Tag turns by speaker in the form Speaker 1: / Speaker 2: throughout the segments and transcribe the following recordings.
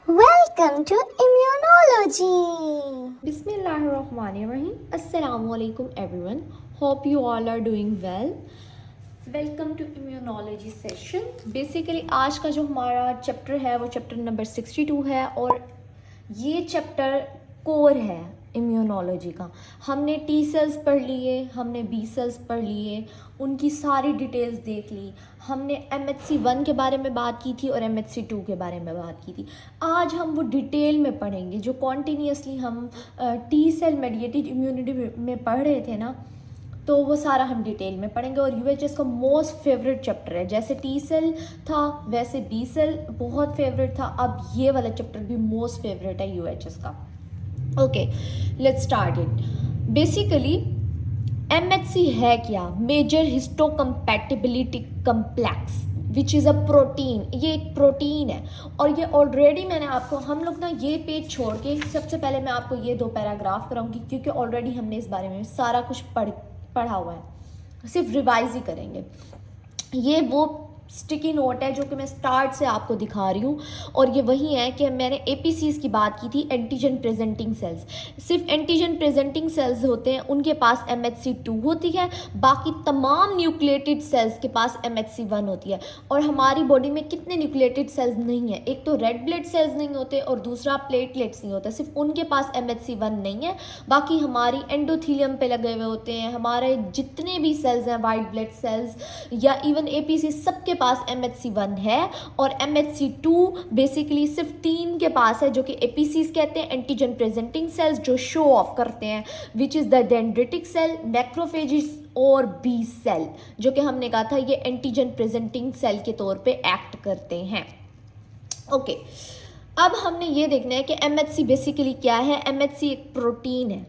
Speaker 1: Welcome to Immunology.
Speaker 2: Bismillahirrahmanirrahim. Assalamualaikum everyone. Hope you all are doing well. Welcome to immunology session. Basically आज का जो हमारा chapter है वो चैप्टर नंबर 62 है और ये चैप्टर कोर है इम्यूनोलॉजी का। हमने टी सेल्स पढ़ लिए, हमने बी सेल्स पढ़ लिए, उनकी सारी डिटेल्स देख ली। हमने MHC1 के बारे में बात की थी और MHC2 के बारे में बात की थी। आज हम वो डिटेल में पढ़ेंगे जो कॉन्टीन्यूसली हम टी सेल मेडिएटेड इम्यूनिटी में पढ़ रहे थे ना, तो वो सारा हम डिटेल में पढ़ेंगे। और UHS का मोस्ट फेवरेट चैप्टर है। जैसे टी सेल था वैसे बी सेल बहुत फेवरेट था, अब ये वाला चैप्टर भी मोस्ट फेवरेट है UHS का। Okay, let's start it. Basically MHC है क्या? Major histocompatibility complex which is a protein. ये एक प्रोटीन है और ये ऑलरेडी मैंने आपको, हम लोग ना ये पेज छोड़ के सबसे पहले मैं आपको ये 2 पैराग्राफ कराऊंगी क्योंकि ऑलरेडी हमने इस बारे में सारा कुछ पढ़ा हुआ है, सिर्फ रिवाइज ही करेंगे। ये वो स्टिकी नोट है जो कि मैं स्टार्ट से आपको दिखा रही हूँ और ये वही है कि मैंने APCs की बात की थी, एंटीजन प्रेजेंटिंग सेल्स। सिर्फ एंटीजन प्रेजेंटिंग सेल्स होते हैं, उनके पास MHC2 होती है, बाकी तमाम न्यूक्लिएटेड सेल्स के पास MHC1 होती है। और हमारी बॉडी में कितने न्यूक्लिएटेड सेल्स नहीं है? एक तो रेड ब्लड सेल्स नहीं होते और दूसरा प्लेटलेट्स नहीं होता, सिर्फ उनके पास MHC1 नहीं है। बाकी हमारी एंडोथीलियम पे लगे हुए होते हैं, हमारे जितने भी सेल्स हैं, वाइट ब्लड सेल्स या इवन APC, सबके पास MHC1 है। और MHC2 बेसिकली सिर्फ 3 के पास है जो कि APCs कहते हैं, एंटीजन प्रेजेंटिंग सेल्स जो शो ऑफ करते हैं, which is the dendritic cell, macrophages और बी सेल, जो कि हमने कहा था ये एंटीजन प्रेजेंटिंग सेल के तौर पे एक्ट करते हैं। ओके, अब हमने ये देखना है कि MHC बेसिकली क्या है। MHC एक प्रोटीन है,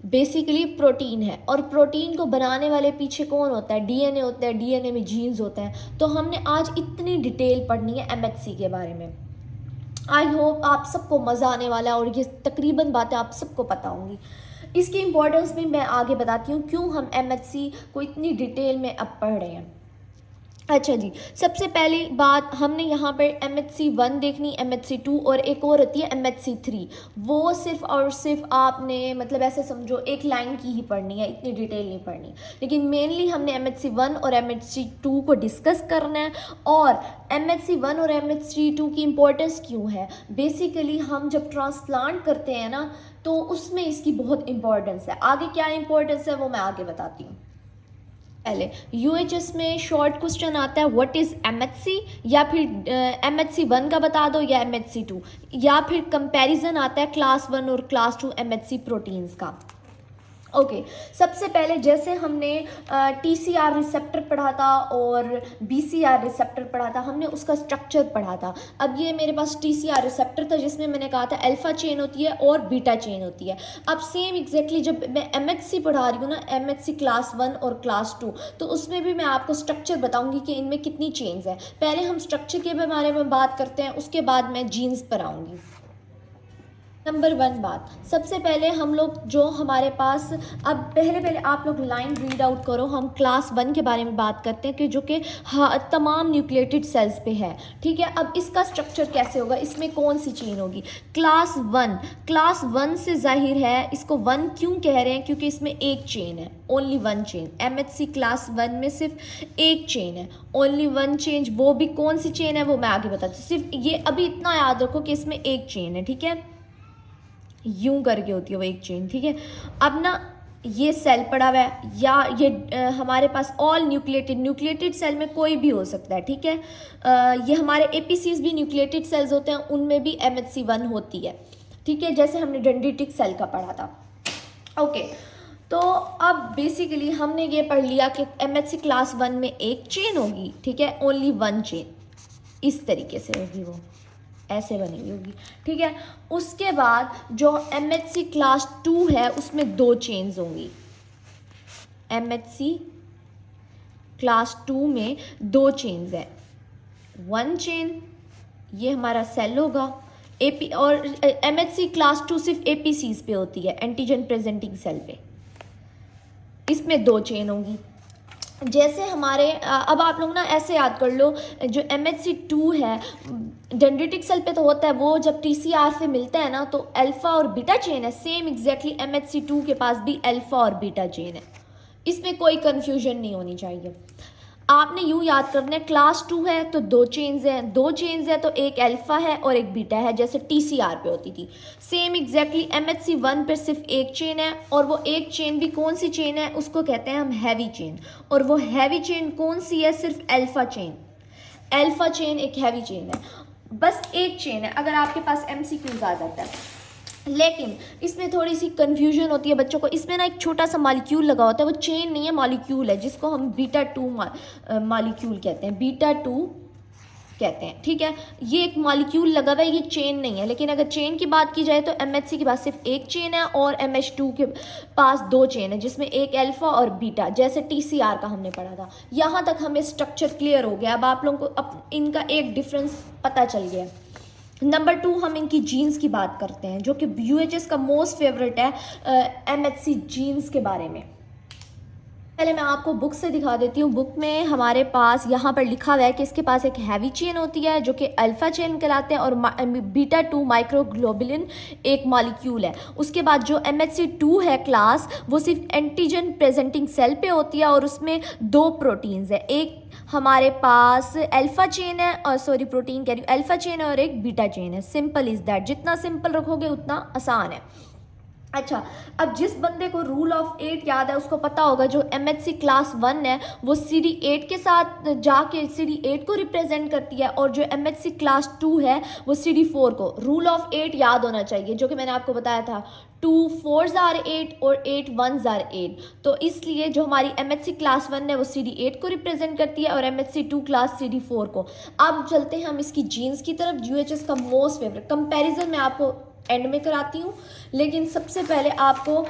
Speaker 2: बेसिकली प्रोटीन है। और प्रोटीन को बनाने वाले पीछे कौन होता है? DNA होता है, DNA में जीन्स होते हैं। तो हमने आज इतनी डिटेल पढ़नी है MHC के बारे में। आई होप आप सबको मज़ा आने वाला है और ये तकरीबन बातें आप सबको पता होंगी। इसकी इम्पोर्टेंस भी मैं आगे बताती हूँ क्यों हम MHC को इतनी डिटेल में अब पढ़ रहे हैं। अच्छा जी, सबसे पहली बात हमने यहाँ पर MHC1 देखनी, MHC2 और एक और होती है MHC3। वो सिर्फ और सिर्फ आपने मतलब ऐसे समझो एक लाइन की ही पढ़नी है, इतनी डिटेल नहीं पढ़नी। लेकिन मेनली हमने MHC1 और MHC2 को डिस्कस करना है। और MHC1 और MHC2 की इम्पोर्टेंस क्यों है? बेसिकली हम जब ट्रांसप्लांट करते हैं ना, तो उसमें इसकी बहुत इंपॉर्टेंस है। आगे क्या इंपॉर्टेंस है वो मैं आगे बताती हूँ। पहले UHS में शॉर्ट क्वेश्चन आता है व्हाट इज़ MHC, या फिर MHC1 का बता दो या MHC2, या फिर कंपैरिजन आता है क्लास 1 और क्लास 2 MHC प्रोटीन्स का। ओके, सबसे पहले जैसे हमने TCR रिसेप्टर पढ़ा था और BCR रिसेप्टर पढ़ा था, हमने उसका स्ट्रक्चर पढ़ा था। अब ये मेरे पास TCR रिसेप्टर था जिसमें मैंने कहा था अल्फ़ा चेन होती है और बीटा चेन होती है। अब सेम एग्जैक्टली जब मैं MHC पढ़ा रही हूँ ना, MHC क्लास 1 और क्लास 2, तो उसमें भी मैं आपको स्ट्रक्चर बताऊँगी कि इनमें कितनी चेन्स हैं। पहले हम स्ट्रक्चर के बारे में बात करते हैं, उसके बाद मैं जीन्स पर आऊँगी। नंबर 1 बात, सबसे पहले हम लोग जो हमारे पास, अब पहले आप लोग लाइन रीड आउट करो। हम क्लास 1 के बारे में बात करते हैं कि जो कि तमाम न्यूक्लिएटेड सेल्स पे है, ठीक है। अब इसका स्ट्रक्चर कैसे होगा, इसमें कौन सी चेन होगी? क्लास 1 से जाहिर है इसको 1 क्यों कह रहे हैं, क्योंकि इसमें एक चेन है, ओनली 1 चेन। MHC क्लास 1 में सिर्फ एक चेन है, ओनली 1 चेन। वो भी कौन सी चेन है वो मैं आगे बताती हूँ। सिर्फ ये अभी इतना याद रखो कि इसमें एक चेन है, ठीक है, यूं करके होती है वो एक चेन, ठीक है। अब ना ये सेल पड़ा हुआ है या ये हमारे पास ऑल न्यूक्लिएटेड सेल में कोई भी हो सकता है, ठीक है। ये हमारे APCs भी न्यूक्लिएटेड सेल्स होते हैं, उनमें भी MHC1 होती है, ठीक है, जैसे हमने डेंड्रिटिक सेल का पढ़ा था। ओके, तो अब बेसिकली हमने ये पढ़ लिया कि MHC क्लास 1 में एक चेन होगी, ठीक है, ओनली 1 चेन, इस तरीके से होगी, वो ऐसे बनी हुई होगी, ठीक है। उसके बाद जो MHC क्लास 2 है उसमें 2 चेन्स होंगी। MHC क्लास 2 में 2 चेन्स है, 1 चेन ये हमारा सेल होगा और MHC क्लास 2 सिर्फ APCs पे होती है, एंटीजन प्रेजेंटिंग सेल पे, इसमें 2 चेन होंगी। जैसे हमारे अब आप लोग ना ऐसे याद कर लो, जो MHC2 है डेंड्रिटिक सेल पे तो होता है, वो जब TCR से मिलता है ना तो अल्फ़ा और बीटा चेन है। सेम एग्जैक्टली MHC2 के पास भी अल्फ़ा और बीटा चेन है, इसमें कोई कन्फ्यूजन नहीं होनी चाहिए। आपने यूँ याद करना है, क्लास 2 है तो दो चेन्स हैं, दो चेन्स है तो एक अल्फ़ा है और एक बीटा है, जैसे TCR पे होती थी। सेम एग्जैक्टली MHC1 पे सिर्फ एक चेन है, और वो एक चेन भी कौन सी चेन है, उसको कहते हैं हम हैवी चेन। और वो हैवी चेन कौन सी है, सिर्फ अल्फ़ा चेन। अल्फ़ा चेन एक हैवी चेन है, बस एक चेन है, अगर आपके पास MCQs आ जाता है। लेकिन इसमें थोड़ी सी कन्फ्यूजन होती है बच्चों को, इसमें ना एक छोटा सा मॉलिक्यूल लगा होता है, वो चेन नहीं है मॉलिक्यूल है, जिसको हम β2 मॉलिक्यूल कहते हैं, β2 कहते हैं, ठीक है। ये एक मॉलिक्यूल लगा हुआ है, ये चेन नहीं है। लेकिन अगर चेन की बात की जाए तो MHC के पास सिर्फ एक चेन है और MH2 के पास दो चेन है, जिसमें एक अल्फ़ा और बीटा, जैसे TCR का हमने पढ़ा था। यहाँ तक हमें स्ट्रक्चर क्लियर हो गया। अब आप लोगों को अब इनका एक डिफरेंस पता चल गया। नंबर 2 हम इनकी जीन्स की बात करते हैं, जो कि UHS का मोस्ट फेवरेट है MHC जीन्स के बारे में। पहले मैं आपको बुक से दिखा देती हूँ। बुक में हमारे पास यहाँ पर लिखा हुआ है कि इसके पास एक हैवी चेन होती है जो कि अल्फ़ा चेन कहलाते हैं, और β2 माइक्रोग्लोबुलिन एक मॉलिक्यूल है। उसके बाद जो MHC2 है क्लास, वो सिर्फ एंटीजन प्रेजेंटिंग सेल पे होती है, और उसमें दो प्रोटीन्स है, एक हमारे पास अल्फ़ा चेन है, और सॉरी प्रोटीन कह रही हूँ, अल्फ़ा चेन है और एक बीटा चेन है। सिंपल इज़ दैट, जितना सिंपल रखोगे उतना आसान है। अच्छा, अब जिस बंदे को रूल ऑफ 8 याद है उसको पता होगा, जो MHC क्लास 1 है वो CD8 के साथ जाके CD8 को रिप्रेजेंट करती है, और जो MHC क्लास 2 है वो CD4 को। रूल ऑफ 8 याद होना चाहिए, जो कि मैंने आपको बताया था, 2 4s are 8 और 8 1s are 8। तो इसलिए जो हमारी MHC क्लास 1 है वो CD8 को रिप्रेजेंट करती है, और MHC2 क्लास CD4 को। अब चलते हैं हम इसकी जीन्स की तरफ। UHS का मोस्ट फेवरेट कंपैरिजन मैं आपको एंड में कराती हूँ, लेकिन सबसे पहले आपको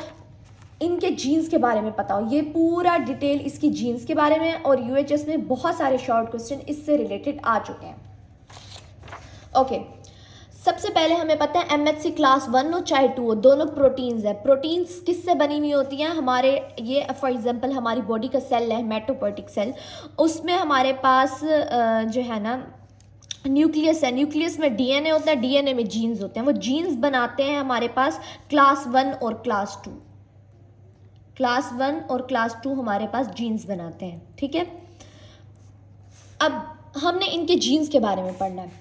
Speaker 2: इनके जीन्स के बारे में पता हो। ये पूरा डिटेल इसकी जीन्स के बारे में, और UHS में बहुत सारे शॉर्ट क्वेश्चन इससे रिलेटेड आ चुके हैं। ओके, सबसे पहले हमें पता है MHC क्लास 1 हो चाहे 2 हो, दोनों प्रोटीन्स है। प्रोटीन्स किससे बनी हुई होती हैं हमारे, ये फॉर एग्जांपल हमारी बॉडी का सेल है हेमेटोपोएटिक सेल, उसमें हमारे पास जो है ना न्यूक्लियस है। न्यूक्लियस में DNA होता है, DNA में जीन्स होते हैं। वो जीन्स बनाते हैं हमारे पास क्लास 1 और क्लास 2। क्लास 1 और क्लास 2 हमारे पास जीन्स बनाते हैं, ठीक है। अब हमने इनके जीन्स के बारे में पढ़ना है।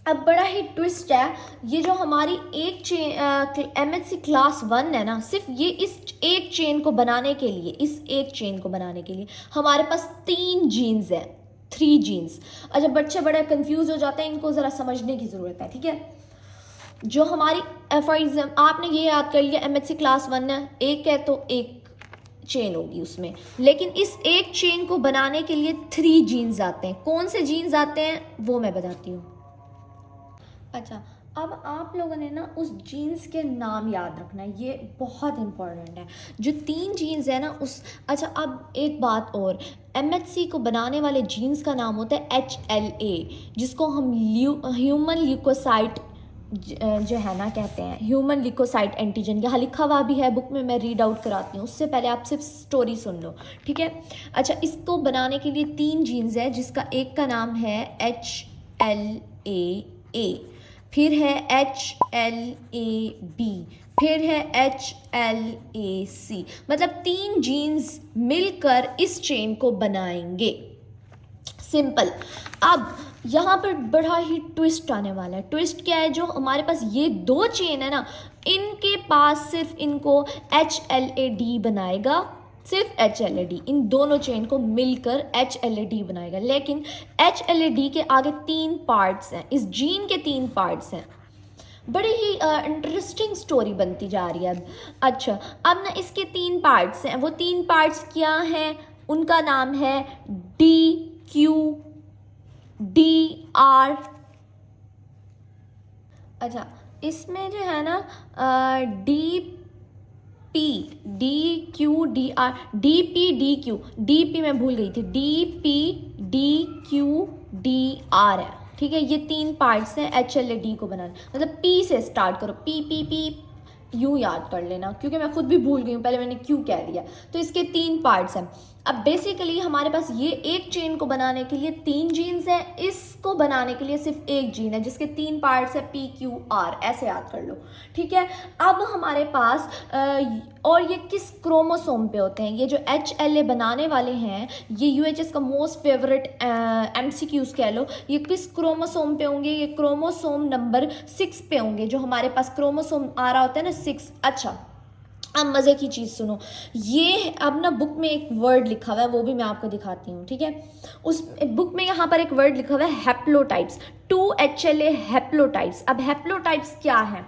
Speaker 2: अब बड़ा ही ट्विस्ट है, ये जो हमारी एक चेन MHC क्लास 1 है ना, सिर्फ ये इस एक चेन को बनाने के लिए, इस एक चेन को बनाने के लिए हमारे पास 3 जीन्स हैं, 3 जीन्स। अच्छा, बच्चे बड़े कंफ्यूज हो जाते हैं, इनको ज़रा समझने की ज़रूरत है, ठीक है। जो हमारी फॉर एग्जाम्पल आपने ये याद कर लिया MHC क्लास 1 है, एक है तो एक चेन होगी उसमें, लेकिन इस एक चेन को बनाने के लिए 3 जीन्स आते हैं। कौन से जीन्स आते हैं वो मैं बताती हूँ। अच्छा, अब आप लोगों ने ना उस जीन्स के नाम याद रखना है, ये बहुत इंपॉर्टेंट है। जो 3 जीन्स है ना उस, अच्छा अब एक बात और, MHC को बनाने वाले जीन्स का नाम होता है HLA, जिसको हम ह्यूमन ल्यूकोसाइट जो है ना कहते हैं, ह्यूमन ल्यूकोसाइट एंटीजन। यहाँ लिखा हुआ भी है बुक में, मैं रीड आउट कराती हूँ, उससे पहले आप सिर्फ स्टोरी सुन लो, ठीक है। अच्छा, इसको बनाने के लिए 3 जीन्स है, जिसका एक का नाम है HLA, फिर है HLA-B, फिर है HLA-C। मतलब 3 जीन्स मिलकर इस चेन को बनाएंगे। सिंपल। अब यहाँ पर बड़ा ही ट्विस्ट आने वाला है। ट्विस्ट क्या है, जो हमारे पास ये 2 चेन है ना, इनके पास सिर्फ इनको HLA-D बनाएगा, सिर्फ HLA-D, इन दोनों चेन को मिलकर HLA-D बनाएगा। लेकिन HLA-D के आगे 3 पार्ट्स हैं, इस जीन के 3 पार्ट्स हैं। बड़ी ही इंटरेस्टिंग स्टोरी बनती जा रही है अब। अच्छा, अब ना इसके 3 पार्ट्स हैं, वो 3 पार्ट्स क्या हैं, उनका नाम है DQDR। अच्छा, इसमें जो है ना DP मैं भूल गई थी, DPDQDR है, ठीक है। ये 3 पार्ट्स हैं HLA-D को बनाने, मतलब P से स्टार्ट करो, P यूँ याद कर लेना, क्योंकि मैं खुद भी भूल गई हूँ, पहले मैंने Q कह दिया। तो इसके 3 पार्ट्स हैं। अब बेसिकली हमारे पास ये एक चेन को बनाने के लिए 3 जीन्स हैं, इसको बनाने के लिए सिर्फ एक जीन है जिसके 3 पार्ट्स है PQR, ऐसे याद कर लो, ठीक है। अब हमारे पास और ये किस क्रोमोसोम पे होते हैं, ये जो HLA बनाने वाले हैं, ये UHS का मोस्ट फेवरेट MCQs कह लो, ये किस क्रोमोसोम पे होंगे, ये क्रोमोसोम नंबर 6 पे होंगे, जो हमारे पास क्रोमोसोम आ रहा होता है ना 6। अच्छा, अब मज़े की चीज़ सुनो, ये अब ना बुक में एक वर्ड लिखा हुआ है, वो भी मैं आपको दिखाती हूँ, ठीक है। उस बुक में यहाँ पर एक वर्ड लिखा हुआ है हैप्लोटाइप्स, 2HLA हैप्लोटाइप्स। अब हैप्लोटाइप्स क्या है,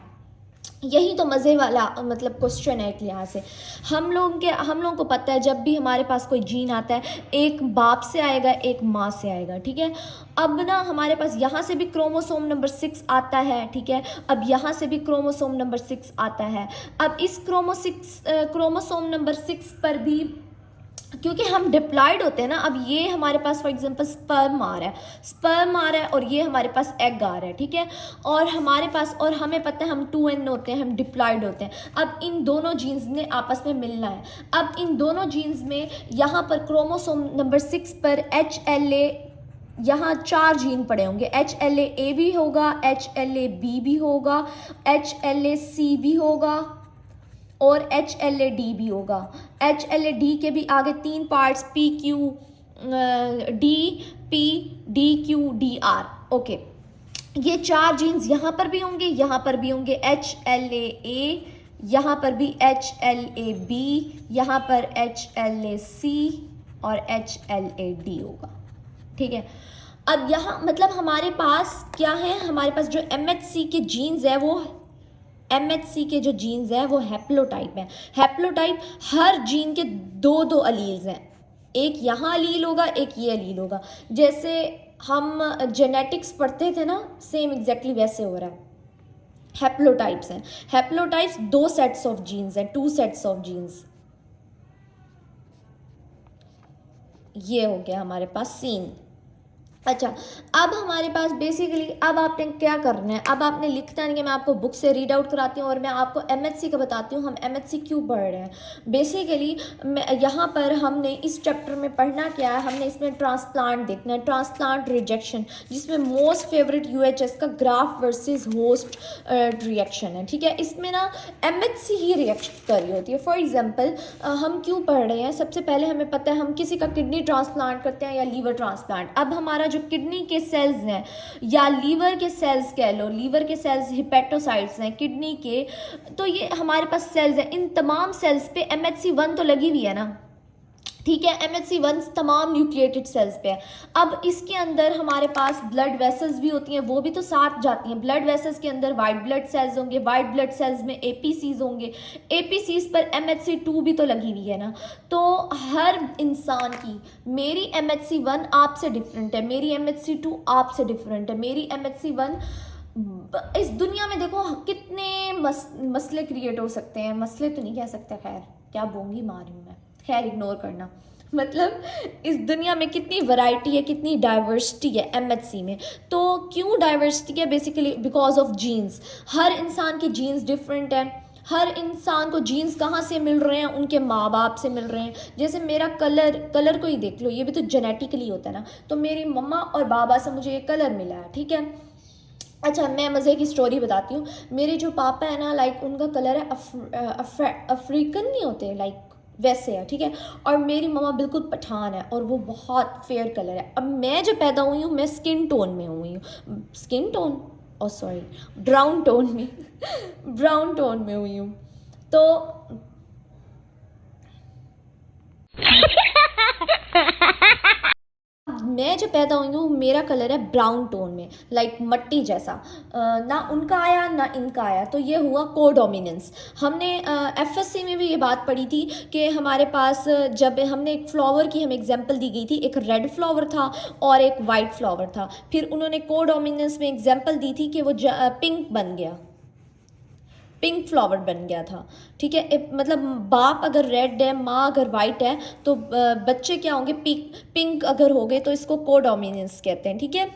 Speaker 2: यही तो मज़े वाला मतलब क्वेश्चन है एक लिहाज से। हम लोगों को पता है जब भी हमारे पास कोई जीन आता है, एक बाप से आएगा, एक माँ से आएगा, ठीक है। अब ना हमारे पास यहाँ से भी क्रोमोसोम नंबर 6 आता है, ठीक है। अब यहाँ से भी क्रोमोसोम नंबर 6 आता है। अब इस क्रोमोसोम नंबर 6 पर भी, क्योंकि हम डिप्लॉयड होते हैं ना, अब ये हमारे पास फॉर एग्जांपल स्पर्म आ रहा है और ये हमारे पास एग आ रहा है, ठीक है। और हमारे पास, और हमें पता है हम 2N होते हैं, हम डिप्लॉयड होते हैं। अब इन दोनों जीन्स ने आपस में मिलना है। अब इन दोनों जीन्स में यहाँ पर क्रोमोसोम नंबर 6 पर HLA, यहाँ 4 जीन पड़े होंगे, HLA-A भी होगा, HLA-B भी होगा, HLA-C भी होगा और HLA-D भी होगा। HLA-D के भी आगे 3 पार्ट्स PQD-P-DQDR, ओके। ये 4 जीन्स यहाँ पर भी होंगे, यहाँ पर भी होंगे, HLA-A, यहाँ पर भी HLA-B, यहाँ पर HLA-C और HLA-D होगा, ठीक है। अब यहाँ मतलब हमारे पास क्या है, हमारे पास जो MHC के जीन्स है, वो MHC के जो जीन्स हैं वो हैप्लोटाइप हैं। हैप्लोटाइप हर जीन के 2-2 अलील्स हैं, एक यहाँ अलील होगा, एक ये अलील होगा। जैसे हम जेनेटिक्स पढ़ते थे ना, सेम एग्जैक्टली वैसे हो रहा है। हैप्लोटाइप्स हैं, हैप्लोटाइप्स 2 सेट्स ऑफ जीन्स हैं, 2 सेट्स ऑफ जीन्स। ये हो गया हमारे पास सीन। अच्छा, अब हमारे पास बेसिकली, अब आपने क्या करना है, अब आपने लिखना है कि मैं आपको बुक से रीड आउट कराती हूँ और मैं आपको MHC का बताती हूँ हम MHC क्यों पढ़ रहे हैं। बेसिकली यहाँ पर हमने इस चैप्टर में पढ़ना क्या है, हमने इसमें ट्रांसप्लांट देखना है, ट्रांसप्लांट रिजेक्शन, जिसमें मोस्ट फेवरेट UHS का ग्राफ्ट वर्सेस होस्ट रिएक्शन है, ठीक है। इसमें ना MHC ही रिएक्ट कर रही होती है। फॉर एग्जाम्पल हम क्यों पढ़ रहे हैं, सबसे पहले हमें पता है हम किसी का किडनी ट्रांसप्लांट करते हैं या लीवर ट्रांसप्लांट। अब हमारा जो किडनी के सेल्स हैं या लीवर के सेल्स कह लो, लीवर के सेल्स हिपेटोसाइट्स हैं किडनी के, तो ये हमारे पास सेल्स हैं, इन तमाम सेल्स पे MHC1 तो लगी हुई है ना, ठीक है। MHC1 तमाम न्यूक्लिएटेड सेल्स पे है। अब इसके अंदर हमारे पास ब्लड वेसल्स भी होती हैं, वो भी तो साथ जाती हैं। ब्लड वेसल्स के अंदर वाइट ब्लड सेल्स होंगे, वाइट ब्लड सेल्स में APCs होंगे, APCs पर MHC2 भी तो लगी हुई है ना। तो हर इंसान की, मेरी MHC1 आपसे डिफरेंट है, मेरी MHC2 आपसे डिफरेंट है, मेरी MHC1, इस दुनिया में देखो कितने मसले क्रिएट हो सकते हैं, मसले तो नहीं कह सकते, खैर क्या बोंगी मार रही हूँ मैं, खैर इग्नोर करना। मतलब इस दुनिया में कितनी वैरायटी है, कितनी डाइवर्सिटी है MHC में। तो क्यों डाइवर्सिटी है, बेसिकली बिकॉज ऑफ जीन्स। हर इंसान की जीन्स डिफरेंट है, हर इंसान को जीन्स कहाँ से मिल रहे हैं, उनके माँ बाप से मिल रहे हैं। जैसे मेरा कलर को ही देख लो, ये भी तो जेनेटिकली होता है ना, तो मेरी मम्मा और बाबा से मुझे ये कलर मिला है, ठीक है। अच्छा, मैं मज़े की स्टोरी बताती हूँ। मेरे जो पापा है ना, लाइक उनका कलर है अफ्रीकन नहीं होते, लाइक वैसे है, ठीक है। और मेरी मम्मा बिल्कुल पठान है और वो बहुत फेयर कलर है। अब मैं जो पैदा हुई हूँ, मैं स्किन टोन में हुई हूँ, स्किन टोन ओ सॉरी ब्राउन टोन में ब्राउन टोन में हुई हूँ। तो मैं जो पैदा हुई हूँ, मेरा कलर है ब्राउन टोन में, लाइक मट्टी जैसा। ना उनका आया ना इनका आया, तो ये हुआ कोडोमिनेंस। हमने FSC में भी ये बात पढ़ी थी कि हमारे पास जब हमने एक फ्लावर की हमें एग्जांपल दी गई थी, एक रेड फ्लावर था और एक वाइट फ्लावर था। फिर उन्होंने कोडोमिनेंस में एग्जांपल दी थी कि वो पिंक बन गया, पिंक फ्लावर बन गया था, ठीक है। मतलब बाप अगर रेड है, माँ अगर वाइट है, तो बच्चे क्या होंगे, पिंक अगर हो गए, तो इसको कोडोमिनेंस कहते हैं, ठीक है।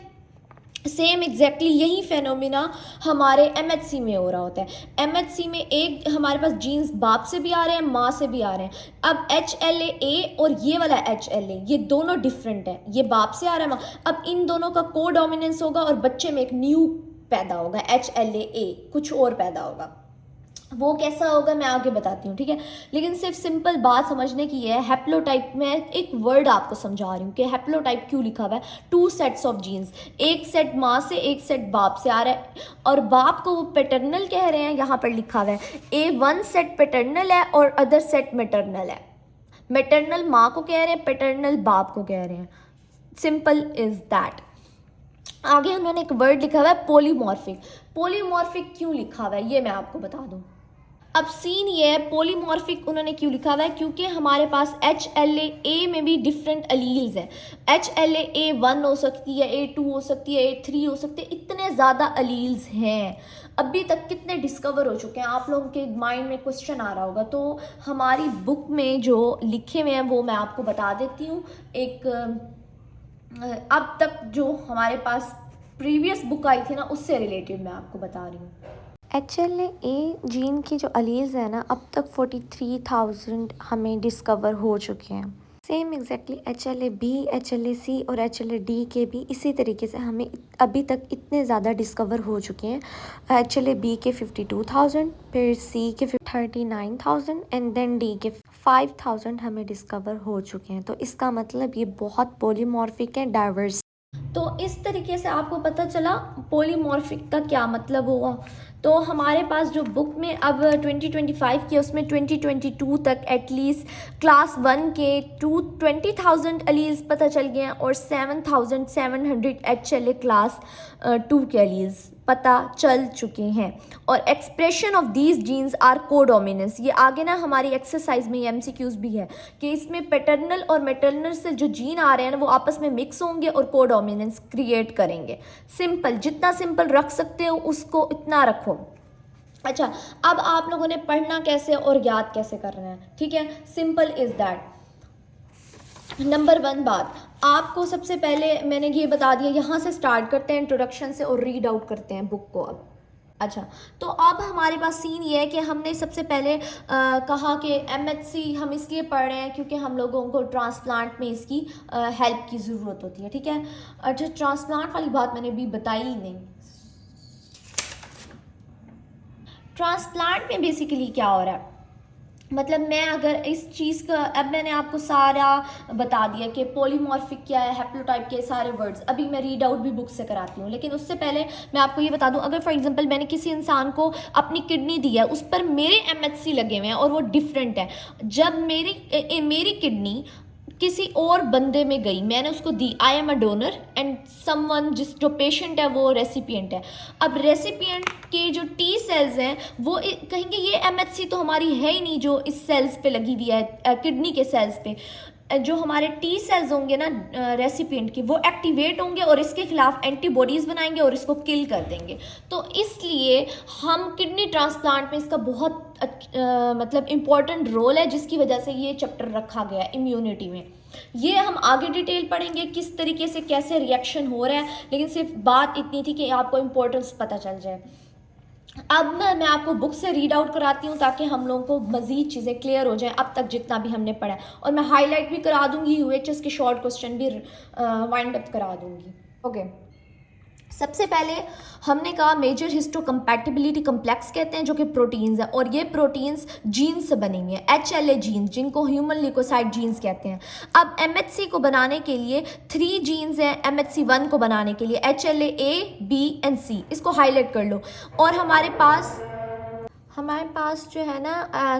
Speaker 2: सेम एग्जैक्टली यही फेनोमिना हमारे एमएचसी में हो रहा होता है। एमएचसी में एक हमारे पास जीन्स बाप से भी आ रहे हैं, माँ से भी आ रहे हैं। अब HLA और ये वाला HLA ये दोनों डिफरेंट है, ये बाप से आ रहा है माँ। अब इन दोनों का को डोमिनेंस होगा और बच्चे में एक न्यू पैदा होगा, HLA कुछ और पैदा होगा। वो कैसा होगा मैं आगे बताती हूँ, ठीक है। लेकिन सिर्फ सिंपल बात समझने की है, हैप्लोटाइप में एक वर्ड आपको समझा रही हूँ कि हैप्लोटाइप क्यों लिखा हुआ है। 2 सेट्स ऑफ जीन्स, एक सेट माँ से एक सेट बाप से आ रहा है, और बाप को वो पैटर्नल कह रहे हैं, यहाँ पर लिखा हुआ है A1 सेट पैटर्नल है और अदर सेट मैटरनल है। मैटरनल माँ को कह रहे हैं, पैटर्नल बाप को कह रहे हैं। Simple is that. आगे उन्होंने एक वर्ड लिखा हुआ है पॉलीमॉर्फिक। पॉलीमॉर्फिक क्यों लिखा हुआ है ये मैं आपको बता दूं। अब सीन ये है, पॉलीमॉर्फिक उन्होंने क्यों लिखा हुआ है, क्योंकि हमारे पास HLA में भी डिफरेंट अलील्स हैं। HLA A1 हो सकती है, A2 हो सकती है, A3 हो सकती है, इतने ज़्यादा अलील्स हैं। अभी तक कितने डिस्कवर हो चुके हैं, आप लोगों के माइंड में क्वेश्चन आ रहा होगा। तो हमारी बुक में जो लिखे हुए हैं वो मैं आपको बता देती हूँ। एक अब तक जो हमारे पास प्रीवियस बुक आई थी ना, उससे रिलेटेड मैं आपको बता रही हूँ।
Speaker 3: HLA जीन की जो अलील्स है ना, अब तक 43,000 हमें डिस्कवर हो चुके हैं। सेम एग्जैक्टली HLA-B, HLA-C और HLA-D के भी इसी तरीके से हमें अभी तक इतने ज़्यादा डिस्कवर हो चुके हैं। HLA-B के 52,000, फिर C के 39,000 एंड देन D के 5,000 हमें डिस्कवर हो चुके हैं। तो इसका मतलब ये बहुत पॉलीमॉर्फिक है, डाइवर्स।
Speaker 2: तो इस तरीके से आपको पता चला पॉलीमॉर्फिक का क्या मतलब होगा। तो हमारे पास जो बुक में अब 2025 की, उसमें 2022 तक एटलीस्ट क्लास 1 के 20,000 अलील्स पता चल गए हैं और 7,700 HLA क्लास 2 के अलील्स पता चल चुके हैं। और expression of these genes are codominance, ये आगे ना हमारी एक्सरसाइज में MCQs भी है कि इसमें पैटर्नल और मैटरनल से जो जीन आ रहे हैं ना वो आपस में मिक्स होंगे और कोडोमिनेंस क्रिएट करेंगे। सिंपल, जितना सिंपल रख सकते हो उसको इतना रखो। अच्छा, अब आप लोगों ने पढ़ना कैसे और याद कैसे करना है, ठीक है। Simple is that. नंबर 1 बात, आपको सबसे पहले मैंने ये बता दिया, यहाँ से स्टार्ट करते हैं इंट्रोडक्शन से और रीड आउट करते हैं बुक को अब। अच्छा, तो अब हमारे पास सीन ये है कि हमने सबसे पहले कहा कि MHC हम इसलिए पढ़ रहे हैं क्योंकि हम लोगों को ट्रांसप्लांट में इसकी हेल्प की ज़रूरत होती है, ठीक है। अच्छा, ट्रांसप्लांट वाली बात मैंने अभी बताई ही नहीं। ट्रांसप्लांट में बेसिकली क्या हो रहा है, मतलब मैं अगर इस चीज़ का, अब मैंने आपको सारा बता दिया कि पॉलीमॉर्फिक क्या है, हैप्लोटाइप के सारे वर्ड्स, अभी मैं रीड आउट भी बुक से कराती हूँ। लेकिन उससे पहले मैं आपको ये बता दूँ, अगर फॉर एग्जांपल मैंने किसी इंसान को अपनी किडनी दी है, उस पर मेरे MHC लगे हुए हैं और वो डिफरेंट है। जब मेरी किडनी किसी और बंदे में गई, मैंने उसको दी, I am a donor and someone, जो पेशेंट है वो रेसिपिएंट है। अब रेसिपिएंट के जो T सेल्स हैं वो कहेंगे ये MHC तो हमारी है ही नहीं जो इस सेल्स पे लगी हुई है, किडनी के सेल्स पे। जो हमारे T सेल्स होंगे ना रेसिपिएंट के, वो एक्टिवेट होंगे और इसके खिलाफ एंटीबॉडीज़ बनाएंगे और इसको किल कर देंगे। तो इसलिए हम किडनी ट्रांसप्लांट में इसका बहुत मतलब इम्पॉर्टेंट रोल है, जिसकी वजह से ये चैप्टर रखा गया है इम्यूनिटी में। ये हम आगे डिटेल पढ़ेंगे किस तरीके से कैसे रिएक्शन हो रहा है, लेकिन सिर्फ बात इतनी थी कि आपको इम्पोर्टेंस पता चल जाए। अब मैं आपको बुक से रीड आउट कराती हूँ ताकि हम लोगों को मज़ीद चीज़ें क्लियर हो जाएं अब तक जितना भी हमने पढ़ा है, और मैं हाईलाइट भी करा दूँगी, UHS के शॉर्ट क्वेश्चन भी वाइंड अप करा दूँगी। ओके, सबसे पहले हमने कहा मेजर हिस्टोकम्पैटिबिलिटी कम्प्लेक्स कहते हैं, जो कि प्रोटीन्स है, और ये प्रोटीन्स जीन्स से बनी हुई हैं, HLA जीन्स, जिनको ह्यूमन ल्यूकोसाइड जीन्स कहते हैं। अब MHC को बनाने के लिए 3 जीन्स हैं, MHC1 को बनाने के लिए HLA-A, B एंड C, इसको हाईलाइट कर लो। और हमारे पास जो है ना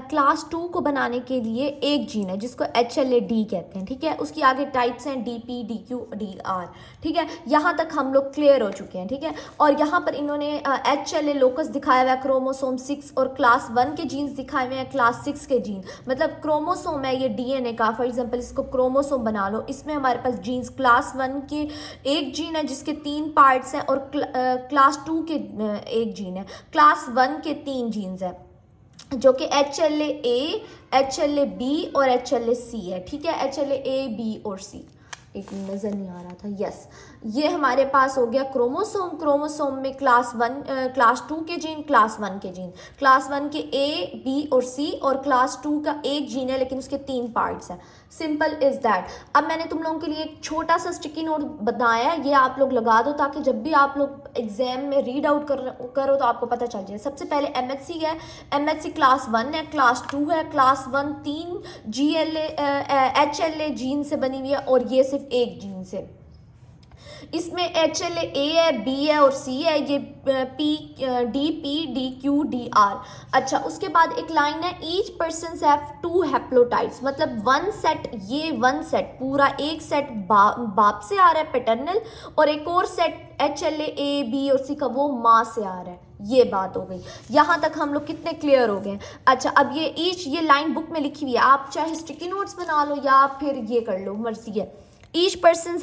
Speaker 2: क्लास 2 को बनाने के लिए एक जीन है जिसको HLA-D कहते हैं, ठीक है। उसकी आगे टाइप्स हैं DP, DQ, DR, ठीक है। यहाँ तक हम लोग क्लियर हो चुके हैं, ठीक है। और यहाँ पर इन्होंने HLA लोकस दिखाया हुआ है, क्रोमोसोम 6, और क्लास 1 के जीन्स दिखाए हुए हैं, क्लास 6 के जीन, मतलब क्रोमोसोम है ये DNA का। फॉर एग्जाम्पल इसको क्रोमोसोम बना लो, इसमें हमारे पास जीन्स क्लास 1 के एक जीन है जिसके 3 पार्ट्स हैं, और क्लास 2 के एक जीन है, क्लास 1 के 3 जीन्स हैं, जो कि HLA-A, HLA-B और HLA-C है, ठीक है। HLA-A, B और C, एक नज़र नहीं आ रहा था, यस, ये हमारे पास हो गया क्रोमोसोम। क्रोमोसोम में क्लास 2 के जीन, क्लास 1 के जीन, क्लास 1 के A, B और C, और क्लास 2 का एक जीन है लेकिन उसके 3 पार्ट्स हैं। Simple is that. अब मैंने तुम लोगों के लिए एक छोटा सा स्टिकी नोट बनाया, ये आप लोग लगा दो ताकि जब भी आप लोग एग्जाम में रीड आउट करो तो आपको पता चल जाए। सबसे पहले MHC है, MHC क्लास 1 है, क्लास 2 है, क्लास 1 3 HLA जीन से बनी हुई है और ये सिर्फ एक जीन से। इसमें HLA A है, B है और C है, ये DPDQDR। अच्छा, उसके बाद एक लाइन है, ईच पर्सन हैव 2 हैप्लोटाइप्स, मतलब 1 सेट, ये 1 सेट पूरा एक सेट बाप से आ रहा है पैटर्नल, और एक और सेट HLA A, B और C का वो माँ से आ रहा है। ये बात हो गई, यहाँ तक हम लोग कितने क्लियर हो गए। अच्छा, अब ये लाइन बुक में लिखी हुई है, आप चाहे स्टिकी नोट्स बना लो या फिर ये कर लो, मर्जी है। ईच पर्सन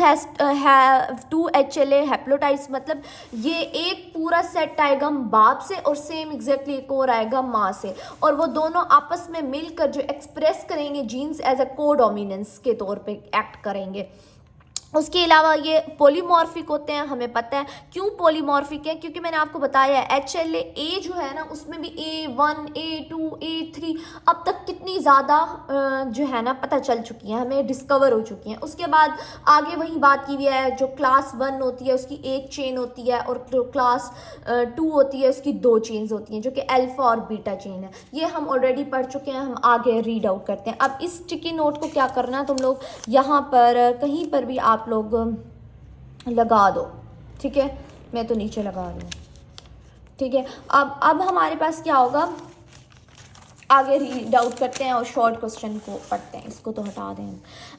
Speaker 2: हैव 2 HLA हैप्लोटाइप्स, मतलब ये एक पूरा सेट आएगा बाप से और सेम एग्जैक्टली एक और आएगा माँ से, और वो दोनों आपस में मिलकर जो एक्सप्रेस करेंगे जीन्स एज अ कोडोमिनेंस के तौर पे एक्ट करेंगे। उसके अलावा ये पॉलीमॉर्फिक होते हैं, हमें पता है क्यों पॉलीमॉर्फिक है, क्योंकि मैंने आपको बताया है HLA A जो है ना उसमें भी A1 A2 A3 अब तक कितनी ज़्यादा जो है ना पता चल चुकी हैं, हमें डिस्कवर हो चुकी हैं। उसके बाद आगे वही बात की हुई है, जो क्लास 1 होती है उसकी एक चेन होती है और जो क्लास 2 होती है उसकी 2 चेन्स होती हैं, जो कि अल्फा और बीटा चेन है। ये हम ऑलरेडी पढ़ चुके हैं, हम आगे रीड आउट करते हैं। अब इस स्टिकी नोट को क्या करना है, तुम लोग यहाँ पर कहीं पर भी आप लोग लगा दो, ठीक है, मैं तो नीचे लगा रही हूँ, ठीक है। अब हमारे पास क्या होगा, आगे रीड आउट करते हैं और शॉर्ट क्वेश्चन को पढ़ते हैं, इसको तो हटा दें।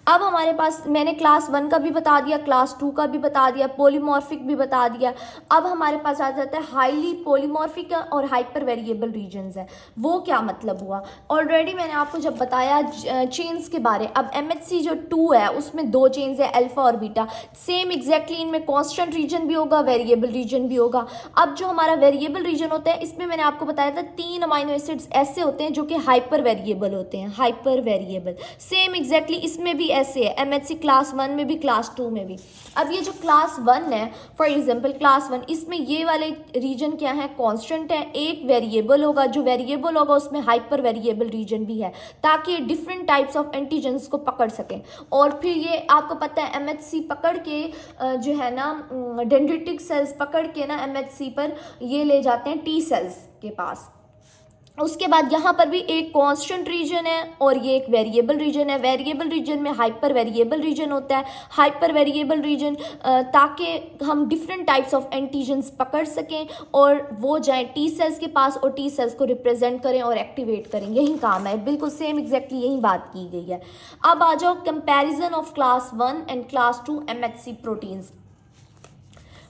Speaker 2: अब हमारे पास मैंने क्लास 1 का भी बता दिया, क्लास 2 का भी बता दिया, पॉलीमॉर्फिक भी बता दिया। अब हमारे पास आ जाता है हाईली पॉलीमॉर्फिक और हाइपर वेरिएबल रीजन्स है। वो क्या मतलब हुआ, ऑलरेडी मैंने आपको जब बताया चेन्स के बारे। अब MHC जो 2 है उसमें 2 चेन्स है, अल्फा और बीटा, सेम एग्जैक्टली इनमें कॉन्स्टेंट रीजन भी होगा, वेरिएबल रीजन भी होगा। अब जो हमारा वेरिएबल रीजन होता है इसमें मैंने आपको बताया था 3 अमाइनो एसिड्स ऐसे होते हैं जो कि हाइपर वेरिएबल होते हैं, हाइपर वेरिएबल। सेम एग्जैक्टली इसमें भी ऐसे है, MHC क्लास 1 में भी क्लास 2 में भी। अब ये जो क्लास 1 है, फॉर एग्जांपल क्लास 1, इसमें ये वाले रीजन क्या है, कांस्टेंट है, एक वेरिएबल होगा, जो वेरिएबल होगा उसमें हाइपर वेरिएबल रीजन भी है, ताकि डिफरेंट टाइप्स ऑफ एंटीजेंस को पकड़ सकें। और फिर ये आपको पता है MHC पकड़ के जो है ना डेंड्रिटिक सेल्स पकड़ के ना MHC पर ये ले जाते हैं T सेल्स के पास। उसके बाद यहाँ पर भी एक कांस्टेंट रीजन है और ये एक वेरिएबल रीजन है। वेरिएबल रीजन में हाइपर वेरिएबल रीजन होता है, हाइपर वेरिएबल रीजन ताकि हम डिफरेंट टाइप्स ऑफ एंटीजेंस पकड़ सकें और वो जाएं टी सेल्स के पास और टी सेल्स को रिप्रेजेंट करें और एक्टिवेट करें, यही काम है। बिल्कुल सेम एग्जैक्टली यही बात की गई है। अब आ जाओ comparison of class 1 and class 2 MHC proteins.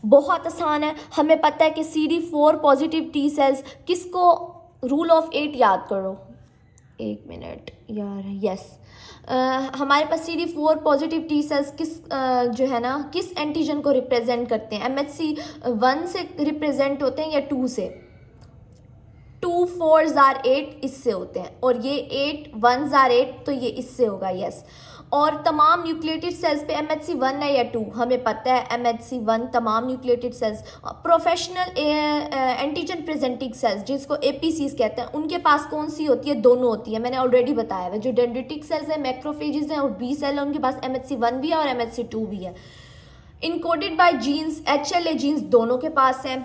Speaker 2: बहुत आसान है, हमें पता है कि CD4 पॉजिटिव टी सेल्स किसको, रूल ऑफ 8 याद करो, एक मिनट यार, यस, हमारे पास CD4 पॉजिटिव टी सेल्स किस जो है ना किस एंटीजन को रिप्रेजेंट करते हैं, MHC 1 से रिप्रेजेंट होते हैं या 2 से, 2 4s are 8 इससे होते हैं, और ये 8 1s are 8 तो ये इससे होगा, यस। और तमाम न्यूक्लिएटेड सेल्स पे MHC 1 है या 2, हमें पता है MHC 1 तमाम nucleated cells. Professional antigen presenting cells जिसको APCs कहते हैं, उनके पास कौन सी होती है, दोनों होती है, मैंने ऑलरेडी बताया है। जो डेंड्रिटिक सेल्स है, मैक्रोफेजेस हैं और B सेल है, उनके पास MHC 1 भी है और MHC 2 भी है। Encoded by genes, HLA genes दोनों के पास है।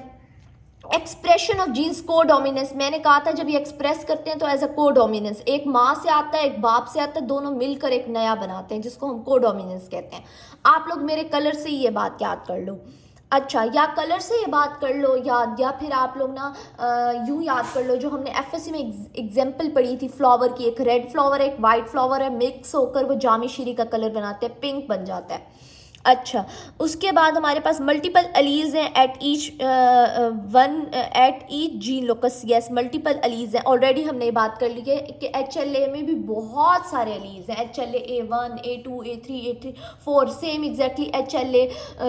Speaker 2: एक्सप्रेशन ऑफ जीन्स कोडोमिनेंस, मैंने कहा था जब ये एक्सप्रेस करते हैं तो एज अ कोडोमिनेंस, एक माँ से आता है एक बाप से आता है, दोनों मिलकर एक नया बनाते हैं जिसको हम कोडोमिनेंस कहते हैं। आप लोग मेरे कलर से ही ये बात याद कर लो। अच्छा, या कलर से ये बात कर लो याद, या फिर आप लोग ना यूँ याद कर लो जो हमने FSC में एग्जाम्पल पढ़ी थी फ्लावर की, एक रेड फ्लावर है एक वाइट फ्लावर है, मिक्स होकर वो जामी शीरी का कलर बनाते हैं, पिंक बन जाता है। अच्छा, उसके बाद हमारे पास मल्टीपल अलीज हैं at each gene locus, yes, multiple allies हैं। ऑलरेडी हमने ये बात कर ली है कि HLA में भी बहुत सारे अलीज हैं, HLA A1 A2 A3 A4, same exactly HLA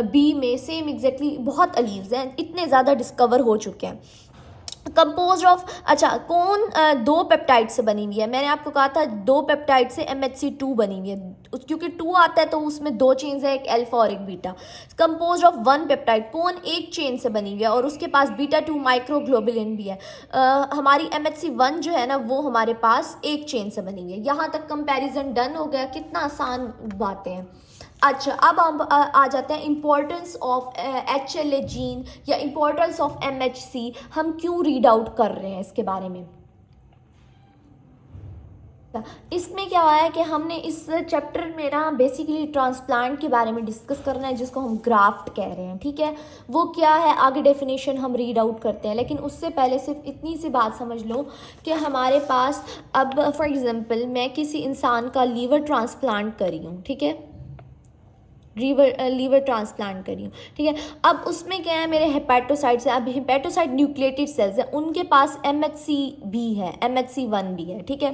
Speaker 2: B में सेम एग्जैक्टली बहुत अलीज हैं, इतने ज़्यादा डिस्कवर हो चुके हैं। कंपोज ऑफ, अच्छा कौन दो पेप्टाइड से बनी हुई है, मैंने आपको कहा था दो पेप्टाइड से MHC2 बनी हुई है, क्योंकि 2 आता है तो उसमें दो चेन्स है, एक अल्फा और एक beta. Compose of one peptide, कौन एक चेन से बनी हुई है और उसके पास β2 माइक्रोग्लोबुलिन भी है। हमारी MHC1 जो है ना वो हमारे पास एक चेन से बनी हुई है। यहाँ तक कंपैरिजन डन हो गया, कितना आसान बातें हैं। अच्छा, अब हम आ जाते हैं इम्पोर्टेंस ऑफ HLA जीन या इम्पोर्टेंस ऑफ MHC, हम क्यों रीड आउट कर रहे हैं इसके बारे में। इसमें क्या है कि हमने इस चैप्टर में ना बेसिकली ट्रांसप्लांट के बारे में डिस्कस करना है, जिसको हम ग्राफ्ट कह रहे हैं, ठीक है। वो क्या है आगे डेफिनेशन हम रीड आउट करते हैं, लेकिन उससे पहले सिर्फ इतनी सी बात समझ लो कि हमारे पास अब फॉर एग्जांपल मैं किसी इंसान का लीवर ट्रांसप्लांट करी हूँ, ठीक है, लीवर ट्रांसप्लांट करी हूँ, ठीक है। अब उसमें क्या है, मेरे हेपेटोसाइट्स हैं, अब हेपेटोसाइट न्यूक्लिएटेड सेल्स हैं, उनके पास MHC भी है, MHC1 भी है, ठीक है।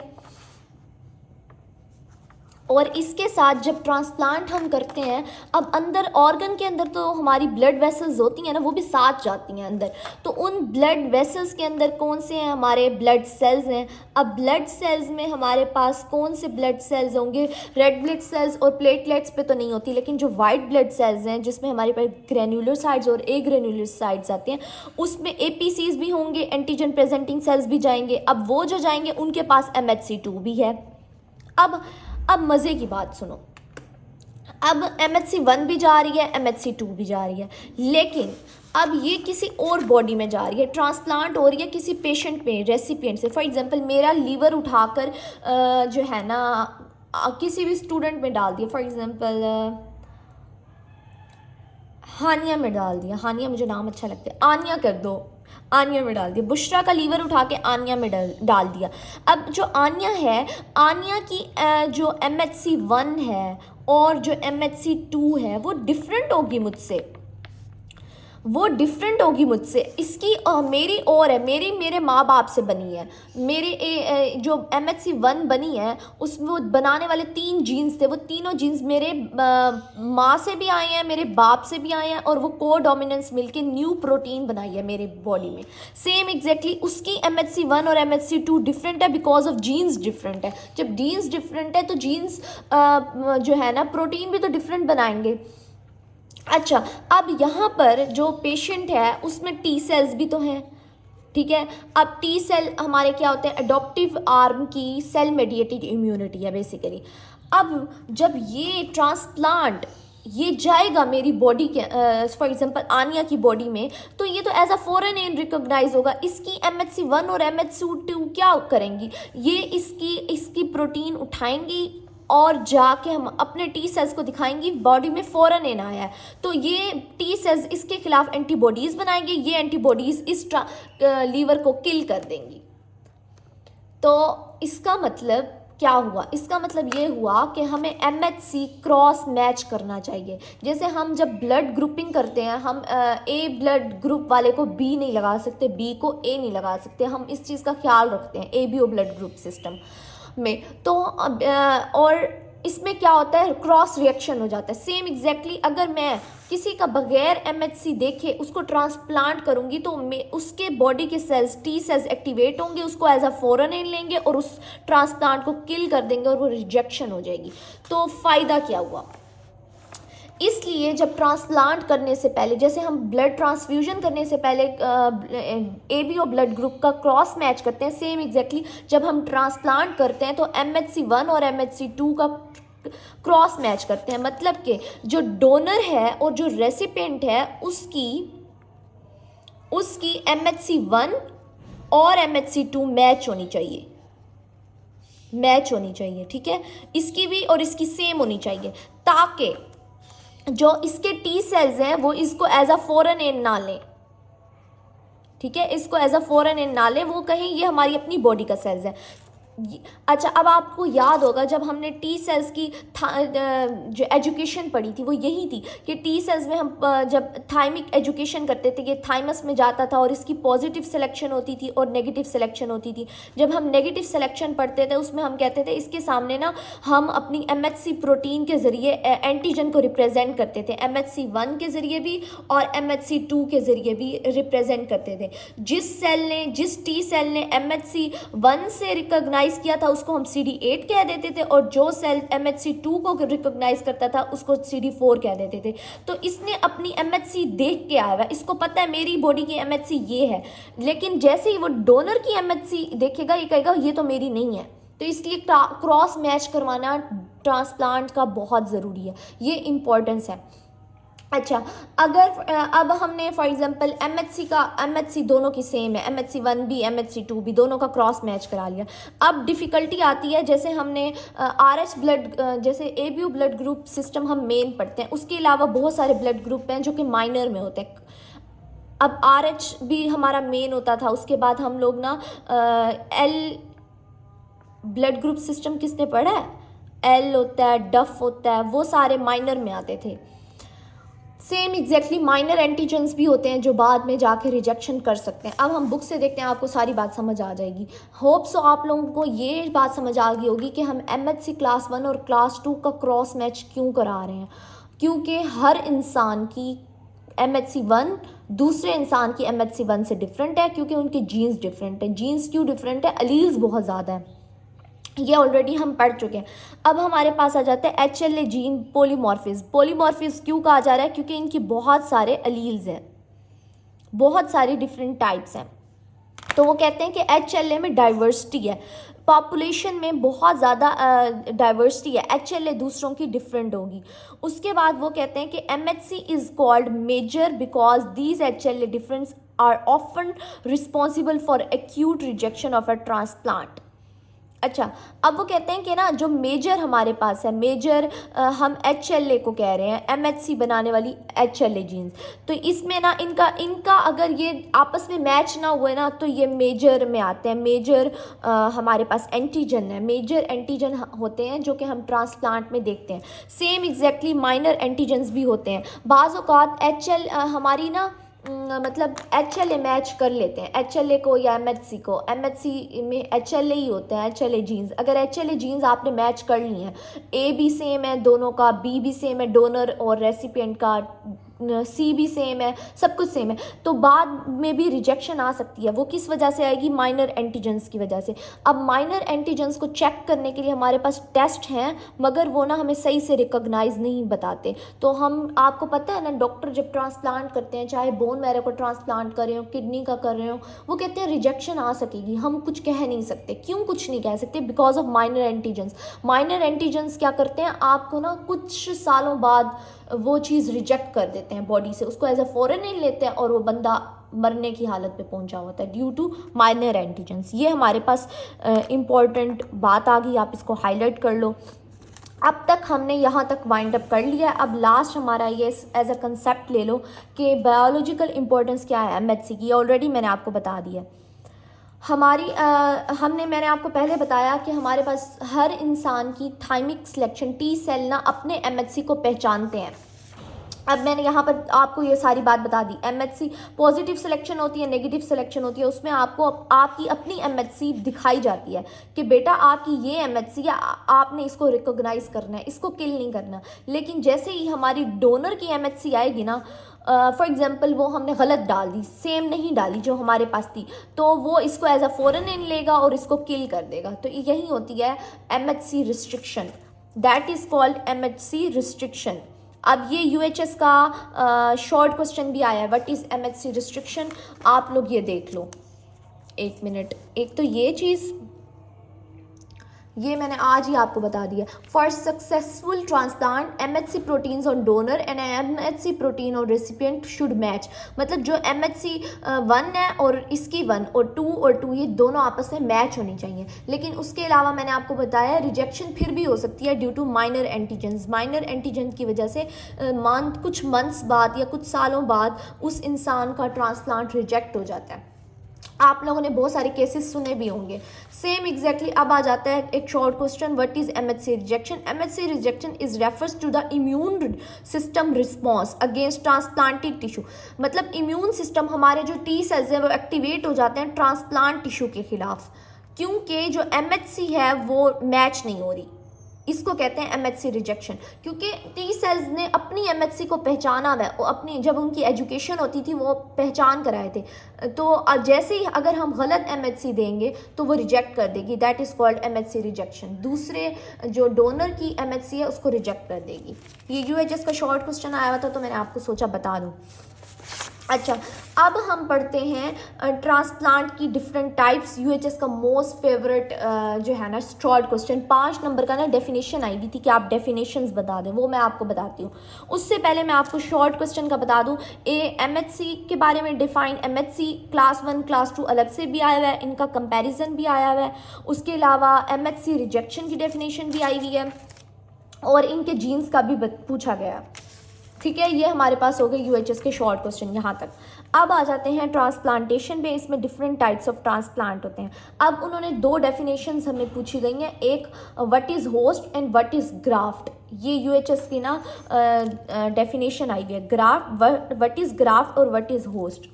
Speaker 2: और इसके साथ जब ट्रांसप्लांट हम करते हैं, अब अंदर ऑर्गन के अंदर तो हमारी ब्लड वेसल्स होती हैं ना, वो भी साथ जाती हैं अंदर, तो उन ब्लड वेसल्स के अंदर कौन से हैं, हमारे ब्लड सेल्स हैं। अब ब्लड सेल्स में हमारे पास कौन से ब्लड सेल्स होंगे, रेड ब्लड सेल्स और प्लेटलेट्स पे तो नहीं होती, लेकिन जो वाइट ब्लड सेल्स हैं जिसमें हमारे पास ग्रेन्युलोसाइट्स और एग्रेन्युलोसाइट्स आते हैं, उसमें APCs भी होंगे, एंटीजन प्रेजेंटिंग सेल्स भी जाएंगे। अब वो जो जाएंगे उनके पास MHC2 भी है। अब मज़े की बात सुनो, अब MHC1 भी जा रही है, MHC2 भी जा रही है, लेकिन अब ये किसी और बॉडी में जा रही है, ट्रांसप्लांट हो रही है किसी पेशेंट में, रेसिपिएंट से। फॉर एग्जांपल मेरा लीवर उठाकर जो है ना किसी भी स्टूडेंट में डाल दिया, फॉर एग्जांपल हानिया में डाल दिया, हानिया मुझे नाम अच्छा लगता है, आनिया कर दो, आनिया में डाल दिया, बुशरा का लीवर उठा के आनिया में डाल दिया। अब जो आनिया है, आनिया की जो MHC1 है और जो MHC2 है वो डिफरेंट होगी मुझसे, वो डिफरेंट होगी मुझसे। इसकी मेरी और है, मेरे माँ बाप से बनी है, मेरे जो MHC1 बनी है उसमें वो बनाने वाले 3 जीन्स थे, वो तीनों जीन्स मेरे माँ से भी आए हैं, मेरे बाप से भी आए हैं, और वो को डोमिनेंस मिलके न्यू प्रोटीन बनाई है मेरे बॉडी में। सेम एग्जैक्टली उसकी MHC1 और MHC2 डिफरेंट है बिकॉज ऑफ जीन्स डिफरेंट है। जब जीन्स डिफरेंट है तो जीन्स जो है ना प्रोटीन भी तो डिफरेंट बनाएंगे। अच्छा, अब यहाँ पर जो पेशेंट है उसमें T सेल्स भी तो हैं, ठीक है। अब T सेल हमारे क्या होते हैं, अडॉप्टिव आर्म की सेल मेडिएटेड इम्यूनिटी है बेसिकली। अब जब ये ट्रांसप्लांट ये जाएगा मेरी बॉडी के फॉर एग्जांपल आनिया की बॉडी में, तो ये तो as a foreign an recognise होगा। इसकी MHC1 और MHC2 क्या करेंगी, ये इसकी प्रोटीन उठाएंगी और जाके हम अपने T सेल्स को दिखाएंगी बॉडी में फॉरेन एन आया है, तो ये T सेल्स इसके खिलाफ एंटीबॉडीज़ बनाएंगे, ये एंटीबॉडीज़ इस लीवर को किल कर देंगी। तो इसका मतलब क्या हुआ, इसका मतलब ये हुआ कि हमें MHC क्रॉस मैच करना चाहिए। जैसे हम जब ब्लड ग्रुपिंग करते हैं, हम A ब्लड ग्रुप वाले को B नहीं लगा सकते, B को A नहीं लगा सकते, हम इस चीज़ का ख्याल रखते हैं ABO ब्लड ग्रुप सिस्टम में। तो और इसमें क्या होता है, क्रॉस रिएक्शन हो जाता है। सेम एग्जैक्टली अगर मैं किसी का बगैर MHC देखे उसको ट्रांसप्लांट करूंगी तो उसके बॉडी के सेल्स T सेल्स एक्टिवेट होंगे, उसको एज अ फॉरेन एन लेंगे और उस ट्रांसप्लांट को किल कर देंगे और वो रिजेक्शन हो जाएगी। तो फ़ायदा क्या हुआ, इसलिए जब ट्रांसप्लांट करने से पहले, जैसे हम ब्लड ट्रांसफ्यूजन करने से पहले ABO ब्लड ग्रुप का क्रॉस मैच करते हैं, सेम एग्जैक्टली जब हम ट्रांसप्लांट करते हैं तो MHC1 और MHC2 का क्रॉस मैच करते हैं। मतलब कि जो डोनर है और जो रेसिपिएंट है उसकी MHC1 और MHC2 मैच होनी चाहिए, ठीक है। इसकी भी और इसकी सेम होनी चाहिए, ताकि जो इसके T सेल्स हैं वो इसको एज अ फॉरेन एन ना लें, ठीक है, इसको एज अ फॉरेन एन ना लें, वो कहें ये हमारी अपनी बॉडी का सेल्स है। अच्छा, अब आपको याद होगा जब हमने टी सेल्स की जो एजुकेशन पढ़ी थी वो यही थी कि टी सेल्स में हम जब थाइमिक एजुकेशन करते थे, ये थाइमस में जाता था और इसकी पॉजिटिव सिलेक्शन होती थी और नेगेटिव सिलेक्शन होती थी। जब हम नेगेटिव सिलेक्शन पढ़ते थे उसमें हम कहते थे इसके सामने ना हम अपनी MHC प्रोटीन के ज़रिए एंटीजन को रिप्रेजेंट करते थे, MHC1 के ज़रिए भी और MHC2 के ज़रिए भी रिप्रेजेंट करते थे। जिस टी सेल ने MHC1 से रिकॉग्नाइज किया था उसको हम CD8 कह देते थे, और जो सेल MHC2 को रिकॉग्नाइज करता था उसको CD4 कह देते थे। तो इसने अपनी MHC देख के आया हुआ, इसको पता है मेरी बॉडी की MHC ये है, लेकिन जैसे ही वो डोनर की MHC देखेगा ये कहेगा ये तो मेरी नहीं है। तो इसलिए क्रॉस मैच करवाना ट्रांसप्लांट का बहुत ज़रूरी है, ये इम्पोर्टेंस है। अच्छा, अगर अब हमने फॉर एग्जांपल MHC दोनों की सेम है, MHC1 भी MHC2 भी दोनों का क्रॉस मैच करा लिया। अब डिफ़िकल्टी आती है जैसे हमने RH ब्लड जैसे ABO ब्लड ग्रुप सिस्टम हम मेन पढ़ते हैं, उसके अलावा बहुत सारे ब्लड ग्रुप हैं जो कि माइनर में होते हैं। अब RH भी हमारा मेन होता था, उसके बाद हम लोग ना L ब्लड ग्रुप सिस्टम किसने पढ़ा है, L होता है, डफ होता है, वो सारे माइनर में आते थे। सेम एग्जैक्टली माइनर एंटीजन्स भी होते हैं जो बाद में जाके रिजेक्शन कर सकते हैं। अब हम बुक से देखते हैं, आपको सारी बात समझ आ जाएगी। होप सो आप लोगों को ये बात समझ आ गई होगी कि हम MHC क्लास 1 और क्लास 2 का क्रॉस मैच क्यों करा रहे हैं, क्योंकि हर इंसान की MHC1 दूसरे इंसान की MHC1 से डिफरेंट है, क्योंकि उनके जीन्स डिफरेंट है। जीन्स क्यों डिफरेंट है, अलील्स बहुत ज़्यादा है, ये ऑलरेडी हम पढ़ चुके हैं। अब हमारे पास आ जाता है HLA जीन पोलीमॉर्फिज्म क्यों कहा जा रहा है, क्योंकि इनकी बहुत सारे अलील्स हैं, बहुत सारी डिफरेंट टाइप्स हैं। तो वो कहते हैं कि HLA में डाइवर्सिटी है, पॉपुलेशन में बहुत ज़्यादा डाइवर्सिटी है, HLA दूसरों की डिफरेंट होगी। उसके बाद वो कहते हैं कि MHC is called major because these HLA difference are often responsible for acute rejection of a transplant. अच्छा, अब वो कहते हैं कि ना जो मेजर हमारे पास है, मेजर हम HLA को कह रहे हैं, MHC बनाने वाली HLA जीन्स, तो इसमें ना इनका अगर ये आपस में मैच ना हुए ना तो ये मेजर में आते हैं। मेजर हमारे पास एंटीजन है, मेजर एंटीजन होते हैं जो कि हम ट्रांसप्लांट में देखते हैं। सेम एग्जैक्टली माइनर एंटीजन्स भी होते हैं। बाज़ औक़ात हमारी ना मतलब HLA मैच कर लेते हैं, HLA को या MHC को। MHC में HLA ही होते हैं, HLA जीन्स। अगर HLA जीन्स आपने मैच कर ली हैं, A भी सेम है दोनों का, B भी सेम है डोनर और रेसिपिएंट का, C भी सेम है, सब कुछ सेम है, तो बाद में भी रिजेक्शन आ सकती है। वो किस वजह से आएगी, माइनर एंटीजन्स की वजह से। अब माइनर एंटीजन्स को चेक करने के लिए हमारे पास टेस्ट हैं, मगर वो ना हमें सही से रिकॉग्नाइज नहीं बताते। तो हम, आपको पता है ना, डॉक्टर जब ट्रांसप्लांट करते हैं, चाहे बोन मैरो को ट्रांसप्लांट कर रहे हो, किडनी का कर रहे हो, वो कहते हैं रिजेक्शन आ सकेगी। हम कुछ कह नहीं सकते, क्यों कुछ नहीं कह सकते, because of minor antigens. Minor antigens क्या करते हैं, आपको ना कुछ सालों बाद वो चीज़ रिजेक्ट कर देते हैं बॉडी से, उसको एज अ फॉरेन नहीं लेते हैं और वो बंदा मरने की हालत पे पहुंचा होता है ड्यू टू माइनर एंटीजन्स। ये हमारे पास इम्पॉर्टेंट बात आ गई, आप इसको हाईलाइट कर लो। अब तक हमने यहाँ तक वाइंड अप कर लिया। अब लास्ट हमारा ये एज अ कंसेप्ट ले लो कि बायोलॉजिकल इंपॉर्टेंस क्या है MHC की। ऑलरेडी मैंने आपको बता दिया। मैंने आपको पहले बताया कि हमारे पास हर इंसान की थाइमिक सिलेक्शन, टी सेल ना अपने MHC को पहचानते हैं। अब मैंने यहाँ पर आपको ये सारी बात बता दी। MHC पॉजिटिव सिलेक्शन होती है, नेगेटिव सिलेक्शन होती है, उसमें आपको आपकी अपनी MHC दिखाई जाती है कि बेटा आपकी ये MHC है, आपने इसको रिकॉग्नाइज करना है, इसको किल नहीं करना। लेकिन जैसे ही हमारी डोनर की MHC आएगी ना, फॉर एग्जांपल वो हमने गलत डाल दी, सेम नहीं डाली जो हमारे पास थी, तो वो इसको एज अ फॉरेन इन लेगा और इसको किल कर देगा। तो यही होती है MHC restriction, that is called MHC restriction. अब ये UHS का शॉर्ट क्वेश्चन भी आया है, व्हाट इज़ MHC रिस्ट्रिक्शन, आप लोग ये देख लो। एक मिनट, एक तो ये चीज़ ये मैंने आज ही आपको बता दिया। For successful transplant MHC proteins on donor and MHC protein और रेसिपिएंट शुड मैच। मतलब जो MHC 1 है और इसकी 1 और 2 ये दोनों आपस में मैच होनी चाहिए। लेकिन उसके अलावा मैंने आपको बताया रिजेक्शन फिर भी हो सकती है due to minor antigens. Minor antigen की वजह से कुछ मंथ्स बाद या कुछ सालों बाद उस इंसान का ट्रांसप्लांट रिजेक्ट हो जाता है। आप लोगों ने बहुत सारे केसेस सुने भी होंगे। सेम एग्जैक्टली अब आ जाता है एक short question, what is MHC rejection? MHC rejection is refers to the immune system response against transplanted tissue. मतलब इम्यून सिस्टम, हमारे जो टी सेल्स हैं वो एक्टिवेट हो जाते हैं ट्रांसप्लांट टिश्यू के खिलाफ, क्योंकि जो एमएचसी है वो मैच नहीं हो रही। इसको कहते हैं एमएचसी रिजेक्शन, क्योंकि टी सेल्स ने अपनी एमएचसी को पहचाना है, वो अपनी जब उनकी एजुकेशन होती थी वो पहचान कर आए थे। तो जैसे ही अगर हम गलत एमएचसी देंगे तो वो रिजेक्ट कर देगी, that is called MHC rejection. दूसरे जो डोनर की एमएचसी है उसको रिजेक्ट कर देगी। ये यूएचएस का शॉर्ट क्वेश्चन आया हुआ था तो मैंने आपको सोचा बता दूँ। अच्छा, अब हम पढ़ते हैं ट्रांसप्लांट की डिफरेंट टाइप्स। यूएचएस का मोस्ट फेवरेट जो है ना शॉर्ट क्वेश्चन 5 नंबर का ना डेफिनेशन आई हुई थी कि आप डेफिनेशंस बता दें, वो मैं आपको बताती हूँ। उससे पहले मैं आपको शॉर्ट क्वेश्चन का बता दूँ। एमएचसी के बारे में डिफाइन, एमएचसी क्लास 1 क्लास 2 अलग से भी आया हुआ है, इनका कंपेरिजन भी आया हुआ है। उसके अलावा एमएचसी रिजेक्शन की डेफिनेशन भी आई हुई है और इनके जीन्स का भी पूछा गया। ठीक है, ये हमारे पास हो गए यूएचएस के शॉर्ट क्वेश्चन यहाँ तक। अब आ जाते हैं ट्रांसप्लांटेशन पे। इसमें डिफरेंट टाइप्स ऑफ ट्रांसप्लांट होते हैं। अब उन्होंने 2 डेफिनेशंस हमें पूछी गई हैं, एक what is host and what is graft. ये यूएचएस की ना डेफिनेशन आई है, ग्राफ्ट, व्हाट इज़ ग्राफ्ट और व्हाट इज़ होस्ट।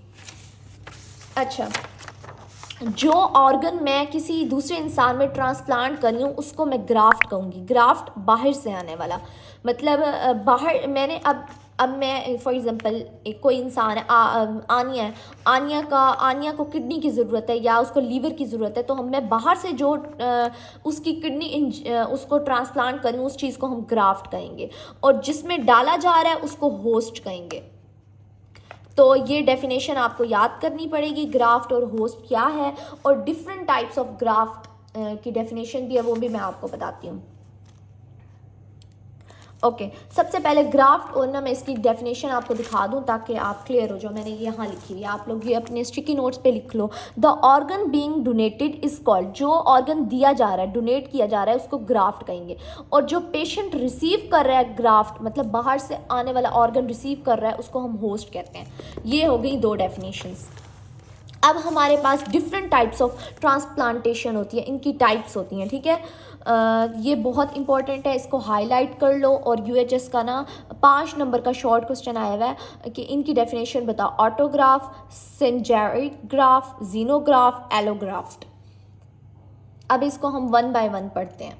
Speaker 2: अच्छा, जो ऑर्गन मैं किसी दूसरे इंसान में ट्रांसप्लांट कर रही हूँ उसको मैं ग्राफ्ट कहूँगी। ग्राफ्ट बाहर से आने वाला, मतलब बाहर मैंने अब मैं फॉर एग्जांपल एक कोई इंसान है, आनिया है, आनिया को किडनी की ज़रूरत है या उसको लीवर की ज़रूरत है, तो मैं बाहर से जो उसकी किडनी उसको ट्रांसप्लांट करूँ उस चीज़ को हम ग्राफ्ट कहेंगे, और जिसमें डाला जा रहा है उसको होस्ट कहेंगे। तो ये डेफिनेशन आपको याद करनी पड़ेगी, ग्राफ्ट और होस्ट क्या है, और डिफरेंट टाइप्स ऑफ ग्राफ्ट की डेफिनेशन भी है, वो भी मैं आपको बताती हूँ। ओके, सबसे पहले ग्राफ्ट, और ना मैं इसकी डेफिनेशन आपको दिखा दूं ताकि आप क्लियर हो जाओ। मैंने ये यहाँ लिखी है, आप लोग ये अपने स्टिकी नोट्स पे लिख लो। The organ being donated is called, जो ऑर्गन दिया जा रहा है, डोनेट किया जा रहा है, उसको ग्राफ्ट कहेंगे। और जो पेशेंट रिसीव कर रहा है ग्राफ्ट, मतलब बाहर से आने वाला ऑर्गन रिसीव कर रहा है, उसको हम होस्ट कहते हैं। ये हो गई 2 डेफिनेशंस। अब हमारे पास डिफरेंट टाइप्स ऑफ ट्रांसप्लांटेशन होती है, इनकी टाइप्स होती हैं। ठीक है, ये बहुत इंपॉर्टेंट है, इसको हाईलाइट कर लो। और यूएचएस का ना 5 नंबर का शॉर्ट क्वेश्चन आया हुआ है कि इनकी डेफिनेशन बताओ। Autograft, syngeneic graft, xenograft, allograft. अब इसको हम 1 बाय 1 पढ़ते हैं।